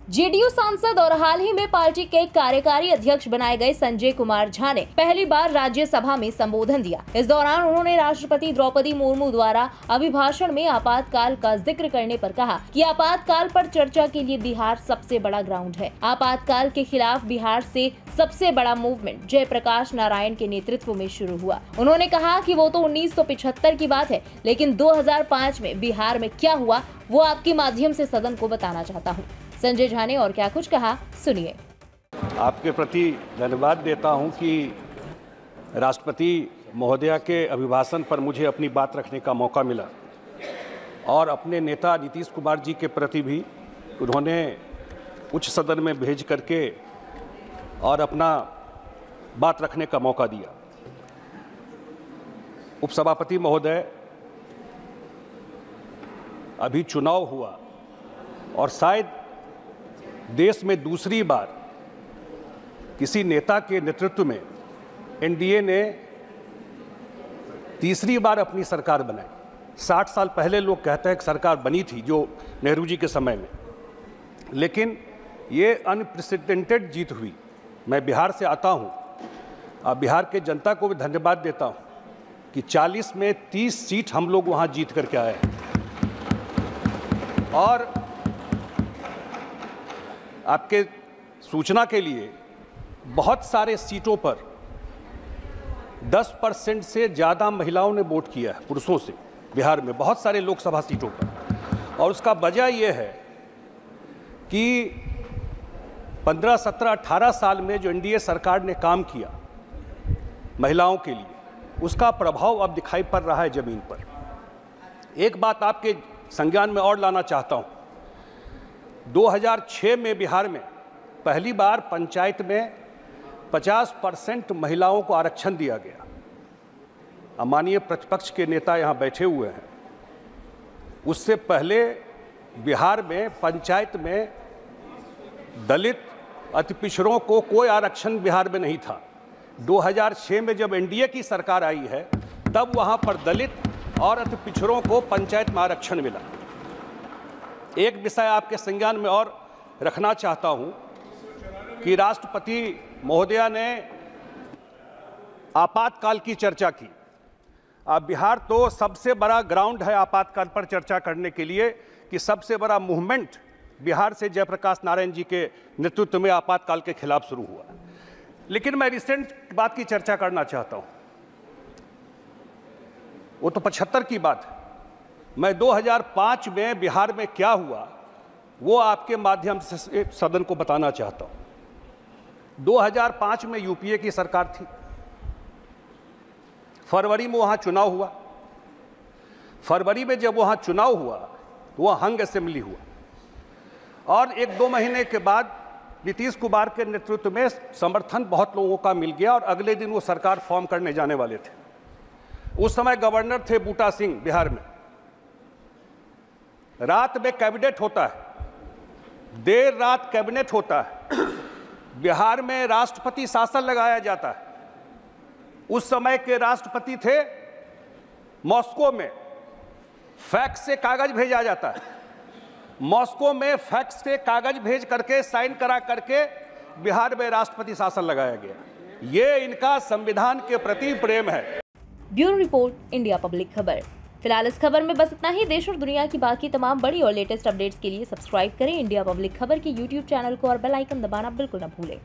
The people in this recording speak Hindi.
जेडीयू सांसद और हाल ही में पार्टी के कार्यकारी अध्यक्ष बनाए गए संजय कुमार झा ने पहली बार राज्यसभा में संबोधन दिया। इस दौरान उन्होंने राष्ट्रपति द्रौपदी मुर्मू द्वारा अभिभाषण में आपातकाल का जिक्र करने पर कहा कि आपातकाल पर चर्चा के लिए बिहार सबसे बड़ा ग्राउंड है। आपातकाल के खिलाफ बिहार से सबसे बड़ा मूवमेंट जयप्रकाश नारायण के नेतृत्व में शुरू हुआ। उन्होंने कहा कि वो तो 1975 की बात है, लेकिन 2005 में बिहार में क्या हुआ वो आपके माध्यम से सदन को बताना चाहता हूँ। संजय झा ने और क्या कुछ कहा, सुनिए। आपके प्रति धन्यवाद देता हूं कि राष्ट्रपति महोदया के अभिभाषण पर मुझे अपनी बात रखने का मौका मिला और अपने नेता नीतीश कुमार जी के प्रति भी उन्होंने उच्च सदन में भेज करके और अपना बात रखने का मौका दिया। उपसभापति महोदय, अभी चुनाव हुआ और शायद देश में दूसरी बार किसी नेता के नेतृत्व में एनडीए ने तीसरी बार अपनी सरकार बनाई। 60 साल पहले लोग कहते हैं कि सरकार बनी थी जो नेहरू जी के समय में, लेकिन ये अनप्रेसिडेंटेड जीत हुई। मैं बिहार से आता हूँ और बिहार के जनता को भी धन्यवाद देता हूँ कि 40 में 30 सीट हम लोग वहाँ जीत करके आए हैं। और आपके सूचना के लिए बहुत सारे सीटों पर 10% से ज़्यादा महिलाओं ने वोट किया है पुरुषों से बिहार में, बहुत सारे लोकसभा सीटों पर। और उसका वजह यह है कि 15, 17, 18 साल में जो एनडीए सरकार ने काम किया महिलाओं के लिए, उसका प्रभाव अब दिखाई पड़ रहा है ज़मीन पर। एक बात आपके संज्ञान में और लाना चाहता हूँ। 2006 में बिहार में पहली बार पंचायत में 50% महिलाओं को आरक्षण दिया गया। माननीय प्रतिपक्ष के नेता यहाँ बैठे हुए हैं। उससे पहले बिहार में पंचायत में दलित अति पिछड़ों को कोई आरक्षण बिहार में नहीं था। 2006 में जब एनडीए की सरकार आई है तब वहाँ पर दलित और अति पिछड़ों को पंचायत में आरक्षण मिला। एक विषय आपके संज्ञान में और रखना चाहता हूं कि राष्ट्रपति महोदया ने आपातकाल की चर्चा की। अब बिहार तो सबसे बड़ा ग्राउंड है आपातकाल पर चर्चा करने के लिए कि सबसे बड़ा मूवमेंट बिहार से जयप्रकाश नारायण जी के नेतृत्व में आपातकाल के खिलाफ शुरू हुआ। लेकिन मैं रिसेंट बात की चर्चा करना चाहता हूं। वो तो 75 की बात है। मैं 2005 में बिहार में क्या हुआ वो आपके माध्यम से सदन को बताना चाहता हूं। 2005 में यूपीए की सरकार थी। फरवरी में वहां चुनाव हुआ। फरवरी में जब वहां चुनाव हुआ तो वहां हंग असेंबली हुआ और 1-2 महीने के बाद नीतीश कुमार के नेतृत्व में समर्थन बहुत लोगों का मिल गया और अगले दिन वो सरकार फॉर्म करने जाने वाले थे। उस समय गवर्नर थे बूटा सिंह बिहार में। रात में कैबिनेट होता है, देर रात कैबिनेट होता है। बिहार में राष्ट्रपति शासन लगाया जाता है। उस समय के राष्ट्रपति थे मॉस्को में। फैक्स से कागज भेजा जाता है। मॉस्को में फैक्स से कागज भेज करके साइन करा करके बिहार में राष्ट्रपति शासन लगाया गया। ये इनका संविधान के प्रति प्रेम है। ब्यूरो रिपोर्ट, इंडिया पब्लिक खबर। फिलहाल इस खबर में बस इतना ही। देश और दुनिया की बाकी तमाम बड़ी और लेटेस्ट अपडेट्स के लिए सब्सक्राइब करें इंडिया पब्लिक खबर के यूट्यूब चैनल को और बेल आइकन दबाना बिल्कुल न भूलें।